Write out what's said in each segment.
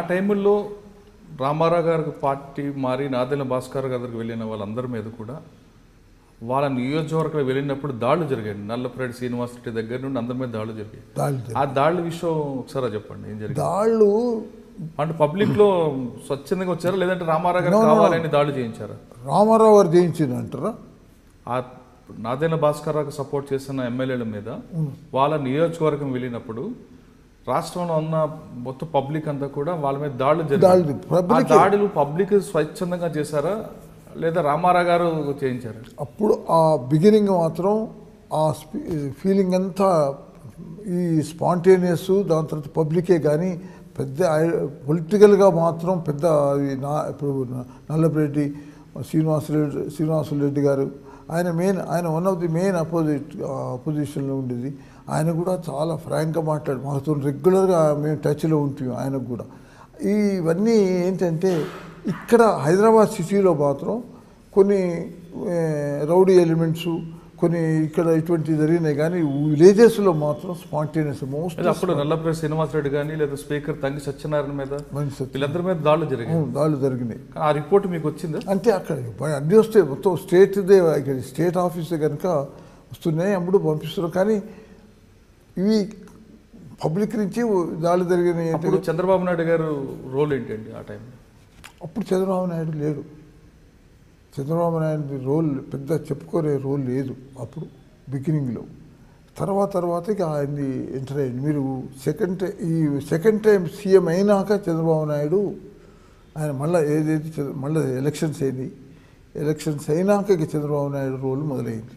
టైంలో రామారావు గారికి పార్టీ మారి నాదెళ్ల భాస్కర్ గారికి వెళ్ళిన వాళ్ళందరి మీద కూడా వాళ్ళ నియోజకవర్గంలో వెళ్ళినప్పుడు దాడులు జరిగాయి. నల్లపరెడ్డి శ్రీనివాసరెడ్డి దగ్గర నుండి అందరి మీద దాడులు జరిగాయి. ఆ దాడుల విషయం ఒకసారి చెప్పండి, ఏం జరిగింది? దాళ్ళు అంటే పబ్లిక్లో స్వచ్ఛందంగా వచ్చారా, లేదంటే రామారావు గారు కావాలని దాడులు చేయించారా? రామారావు గారు చేయించింది అంటారా? ఆ నాదెళ్ల భాస్కర్ రావుకి సపోర్ట్ చేసిన ఎమ్మెల్యేల మీద వాళ్ళ నియోజకవర్గం వెళ్ళినప్పుడు రాష్ట్రంలో ఉన్న మొత్తం పబ్లిక్ అంతా కూడా వాళ్ళ మీద దాడులు జరిగాయి. ఆ దాడులు పబ్లిక్ స్వచ్ఛందంగా చేశారా, లేదా రామారావు గారు చేయించారా? అప్పుడు ఆ బిగినింగ్ మాత్రం ఆ ఫీలింగ్ అంతా ఈ స్పాంటేనియస్, దాని తర్వాత పబ్లికే. కానీ పెద్ద పొలిటికల్గా మాత్రం పెద్ద ఇప్పుడు నల్లపరెడ్డి శ్రీనివాసరెడ్డి గారు ఆయన వన్ ఆఫ్ ది మెయిన్ అపోజిషన్లో ఉండేది. ఆయన కూడా చాలా ఫ్రాంక్గా మాట్లాడు, మాతో రెగ్యులర్గా మేము టచ్లో ఉంటాం. ఆయనకు కూడా ఇవన్నీ ఏంటంటే ఇక్కడ హైదరాబాద్ సిటీలో మాత్రం కొన్ని రౌడీ ఎలిమెంట్స్ కొన్ని ఇక్కడ ఇటువంటి జరిగినాయి. కానీ విలేజెస్లో మాత్రం స్పాంటేనియస్ మోస్ట్. అప్పుడు నల్లపరెడ్డి శ్రీనివాసరెడ్డి కానీ లేదా స్పీకర్ తంగి సత్యనారాయణ మీద వీళ్ళందరి మీద దాడులు జరిగినాయి. ఆ రిపోర్ట్ మీకు వచ్చిందా? అంటే అక్కడ అన్నీ వస్తాయి, మొత్తం స్టేట్దే, ఇక్కడ స్టేట్ ఆఫీసే కనుక వస్తున్నాయి, అప్పుడు పంపిస్తున్నాం. కానీ ఇవి పబ్లిక్ నుంచి దాడులు జరిగినాయి. అప్పుడు చంద్రబాబు నాయుడు గారు రోల్ ఏంటండి ఆ టైంలో? అప్పుడు చంద్రబాబు నాయుడు లేడు. చంద్రబాబు నాయుడు రోల్ పెద్ద చెప్పుకోరే రోల్ లేదు అప్పుడు బిగినింగ్లో. తర్వాత ఇక ఆయన్ని ఎంటర్ అయ్యింది. మీరు సెకండ్ టైం సీఎం అయినాక చంద్రబాబు నాయుడు ఆయన మళ్ళీ ఎలక్షన్స్ అయినాక ఇక చంద్రబాబు నాయుడు రోల్ మొదలైంది.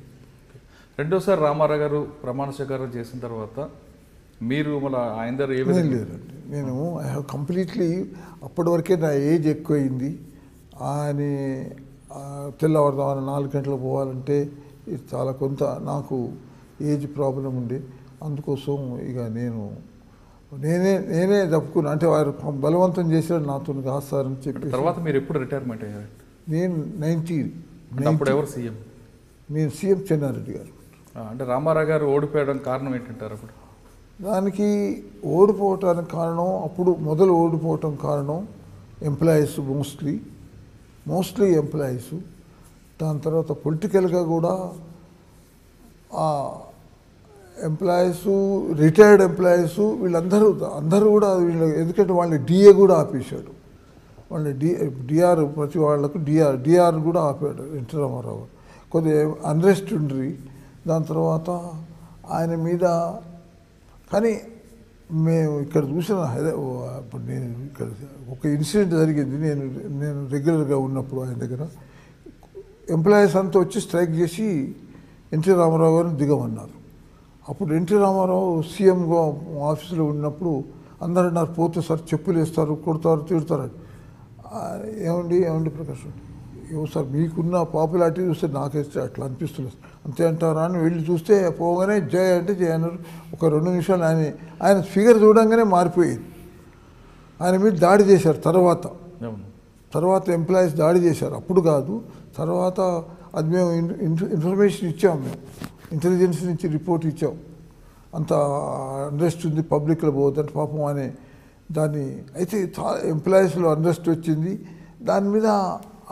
రెండోసారి రామారావు గారు ప్రమాణ స్వీకారం చేసిన తర్వాత మీరు మళ్ళీ ఆయన దగ్గర ఏ విధంగా? లేదండి, నేను ఐ హ్యావ్ కంప్లీట్లీ అప్పటి వరకే నా ఏజ్ ఎక్కువైంది. ఆయన తెల్లవారుదామని 4 గంటలకు పోవాలంటే చాలా కొంత నాకు ఏజ్ ప్రాబ్లం ఉండే. అందుకోసం ఇక నేనే తప్పుకున్నా. అంటే వారు బలవంతం చేశారు, నాతో కాదు సార్ అని చెప్పి. తర్వాత మీరు ఎప్పుడు రిటైర్మెంట్ అయ్యారు? నేను 90. అప్పుడు ఎవరు సీఎం? నేను సీఎం చెన్నారెడ్డి గారు. అంటే రామారావు గారు ఓడిపోయడం కారణం ఏంటంటారు? అప్పుడు దానికి ఓడిపోవటానికి కారణం, అప్పుడు మొదలు ఓడిపోవటం కారణం ఎంప్లాయీస్, మోస్ట్లీ ఎంప్లాయీస్. దాని తర్వాత పొలిటికల్గా కూడా ఎంప్లాయీస్, రిటైర్డ్ ఎంప్లాయీస్ వీళ్ళందరూ కూడా ఎందుకంటే వాళ్ళని డిఏ కూడా ఆపేశాడు. వాళ్ళని డిఆర్ ప్రతి వాళ్లకు డిఆర్ కూడా ఆపాడు ఎన్టీ రామారావు. కొద్దిగా అన్రెస్ట్ ఉండ్రి. దాని తర్వాత ఆయన మీద. కానీ మేము ఇక్కడ చూసిన ఇప్పుడు నేను ఇక్కడ ఒక ఇన్సిడెంట్ జరిగింది. నేను రెగ్యులర్గా ఉన్నప్పుడు ఆయన దగ్గర ఎంప్లాయీస్ అంతా వచ్చి స్ట్రైక్ చేసి ఎన్టీ రామారావు గారిని దిగమన్నారు. అప్పుడు ఎన్టీ రామారావు సీఎంగా ఆఫీసులో ఉన్నప్పుడు అందరూ అన్నారు, పోతే సార్ చెప్పులు వేస్తారు, కొడతారు, తిడతారు. ఏమండి ప్రకాష్, ఏమో సార్ మీకున్న పాపులారిటీ చూస్తే నాకైతే అట్లా అనిపిస్తుంది, అంతే అంటారా అని వెళ్ళి చూస్తే పోగానే జయ అంటే జయ అన్నారు. ఒక 2 నిమిషాలు ఆయన ఫిగర్ చూడంగానే మారిపోయేది. ఆయన మీద దాడి చేశారు. తర్వాత ఎంప్లాయీస్ దాడి చేశారు. అప్పుడు కాదు, తర్వాత అది మేము ఇన్ఫర్మేషన్ ఇచ్చాము. మేము ఇంటెలిజెన్స్ నుంచి రిపోర్ట్ ఇచ్చాం. అంత అన్రెస్ట్ ఉంది, పబ్లిక్లో పోవద్దంటే పాపం అనే దాన్ని. అయితే చాలా ఎంప్లాయీస్లో అన్రెస్ట్ వచ్చింది. దాని మీద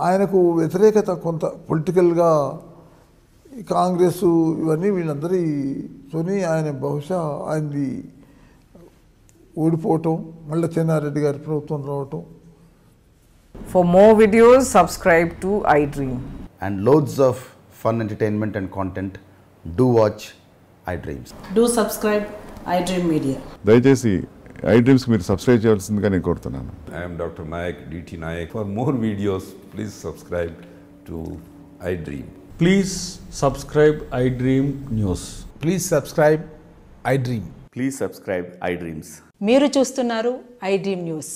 ఆయనకు వ్యతిరేకత కొంత పొలిటికల్గా కాంగ్రెస్ ఇవన్నీ వీళ్ళందరితోని ఆయన బహుశా ఆయనది ఓడిపోవటం, మళ్ళీ చెన్నారెడ్డి గారి ప్రభుత్వం రావటం. For more videos, subscribe to iDream. And loads of fun entertainment and content, do watch iDreams. Do subscribe iDream Media. దయచేసి iDreams మీరు సబ్స్క్రైబ్ చేయాల్సిందిగా నేను కోరుతున్నాను. I am Dr. Nayak, DT Nayak. For more videos, please subscribe to iDream. Please subscribe iDream News. Please subscribe iDream. Please subscribe iDreams. మీరు చూస్తున్నారు iDream News.